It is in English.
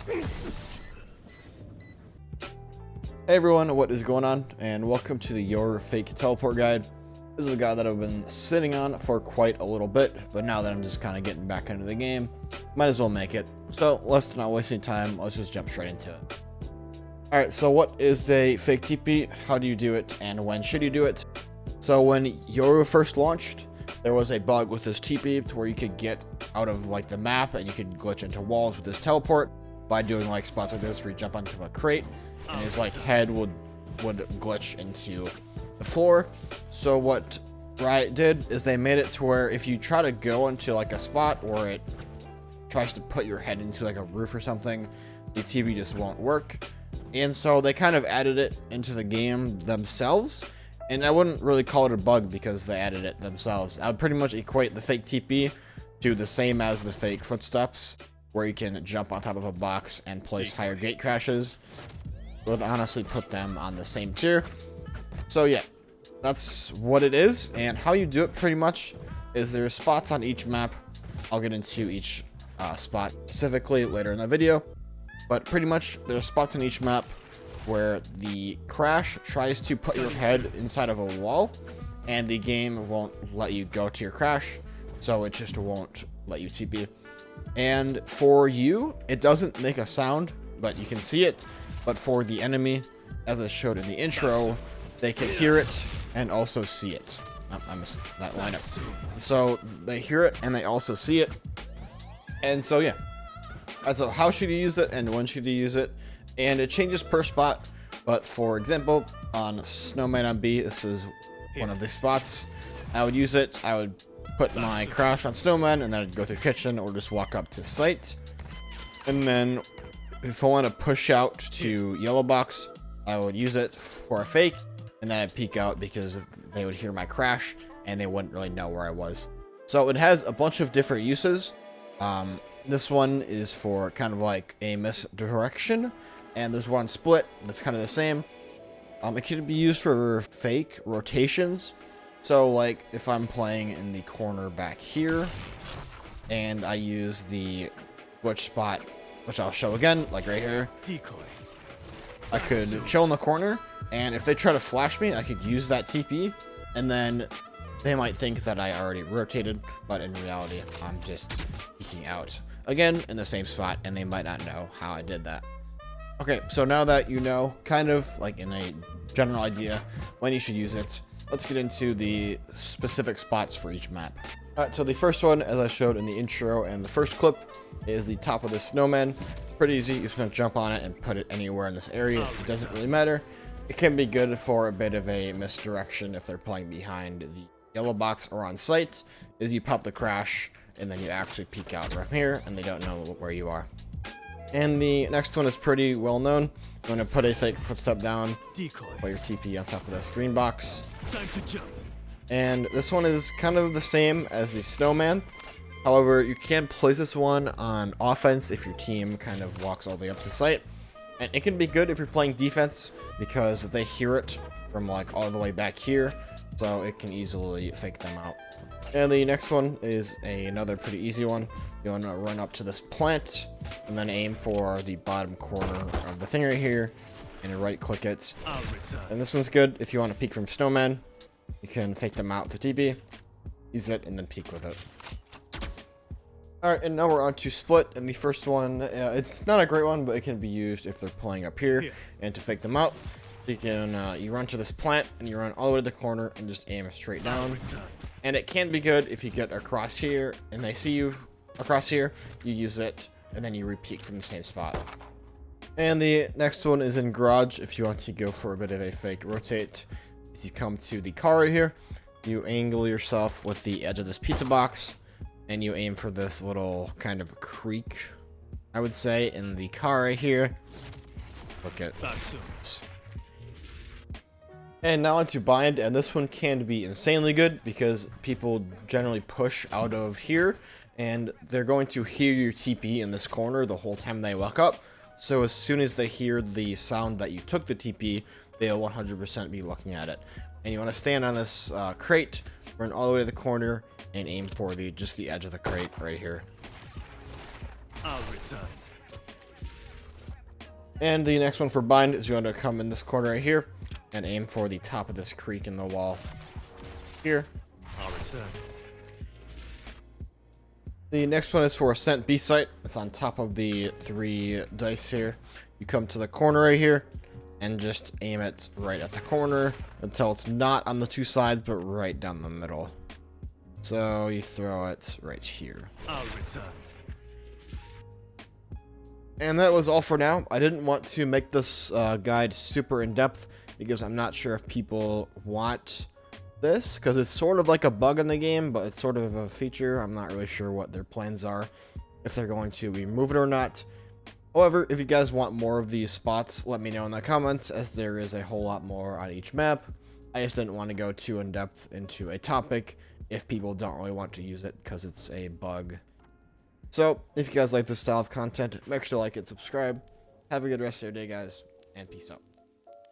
Hey everyone, what is going on? And welcome to the YORU fake teleport guide. This is a guide that I've been sitting on for quite a little bit, but now that I'm just kind of getting back into the game, might as well make it. So let's not waste any time, let's just jump straight into it. Alright, so what is a fake TP? How do you do it? And when should you do it? So when YORU first launched, there was a bug with this TP to where you could get out of like the map and you could glitch into walls with this teleport by doing like spots like this where you jump onto a crate and his like head would glitch into the floor. So what Riot did is they made it to where if you try to go into like a spot where it tries to put your head into like a roof or something, the TP just won't work. And so they kind of added it into the game themselves. And I wouldn't really call it a bug because they added it themselves. I would pretty much equate the fake TP to the same as the fake footsteps, where you can jump on top of a box and place higher gate crashes. Would honestly put them on the same tier. So yeah, that's what it is. And how you do it pretty much is there's spots on each map. I'll get into each spot specifically later in the video. But pretty much there's spots on each map where the crash tries to put your head inside of a wall and the game won't let you go to your crash, so it just won't let you TP. And for you, it doesn't make a sound, but you can see it. But for the enemy, as I showed in the intro, they can hear it and also see it. I missed that lineup. So they hear it and they also see it. And so yeah, so how should you use it and when should you use it? And it changes per spot, but for example, on Snowman on B, this is one of the spots. I would use it, I would put my crash on Snowman, and then I'd go through kitchen or just walk up to site. And then if I want to push out to yellow box, I would use it for a fake, and then I'd peek out because they would hear my crash, and they wouldn't really know where I was. So it has a bunch of different uses. This one is for kind of like a misdirection. And there's one split that's kind of the same. It could be used for fake rotations. So like if I'm playing in the corner back here and I use the glitch spot, which I'll show again, like right here. Decoy. I could chill in the corner, and if they try to flash me, I could use that TP, and then they might think that I already rotated, but in reality, I'm just peeking out again in the same spot, and they might not know how I did that. Okay, so now that you know, kind of like in a general idea, when you should use it, let's get into the specific spots for each map. Alright, so the first one, as I showed in the intro and the first clip, is the top of the snowman. It's pretty easy. You just want to jump on it and put it anywhere in this area. It doesn't really matter. It can be good for a bit of a misdirection if they're playing behind the yellow box or on site, is you pop the crash and then you actually peek out from here and they don't know where you are. And the next one is pretty well known. I'm going to put a fake footstep down, decoy, put your TP on top of this green box. Time to jump. And this one is kind of the same as the snowman. However, you can place this one on offense if your team kind of walks all the way up to site. And it can be good if you're playing defense because they hear it from like all the way back here. So it can easily fake them out. And the next one is another pretty easy one. You want to run up to this plant and then aim for the bottom corner of the thing right here and right click it. And this one's good if you want to peek from snowman. You can fake them out with the TP, use it, and then peek with it. Alright, and now we're on to split. And the first one, it's not a great one, but it can be used if they're playing up here and to fake them out. You can you run to this plant and you run all the way to the corner and just aim straight down. And it can be good if you get across here and they see you across here, you use it and then you repeat from the same spot. And the next one is in garage. If you want to go for a bit of a fake rotate, as you come to the car right here, you angle yourself with the edge of this pizza box and you aim for this little kind of creek, I would say, in the car right here. Look at that. And now onto bind, and this one can be insanely good because people generally push out of here and they're going to hear your TP in this corner the whole time they walk up. So as soon as they hear the sound that you took the TP, they'll 100% be looking at it. And you want to stand on this crate, run all the way to the corner, and aim for just the edge of the crate right here. I'll return. And the next one for bind is going to come in this corner right here and aim for the top of this creek in the wall here. I'll return. The next one is for Ascent B site. It's on top of the 3 dice here. You come to the corner right here and just aim it right at the corner until it's not on the 2 sides, but right down the middle. So you throw it right here. I'll return. And that was all for now. I didn't want to make this guide super in-depth because I'm not sure if people want this, because it's sort of like a bug in the game, but it's sort of a feature. I'm not really sure what their plans are, if they're going to remove it or not. However, if you guys want more of these spots, let me know in the comments, as there is a whole lot more on each map. I just didn't want to go too in-depth into a topic if people don't really want to use it because it's a bug. So, if you guys like this style of content, make sure to like and subscribe. Have a good rest of your day, guys, and peace out.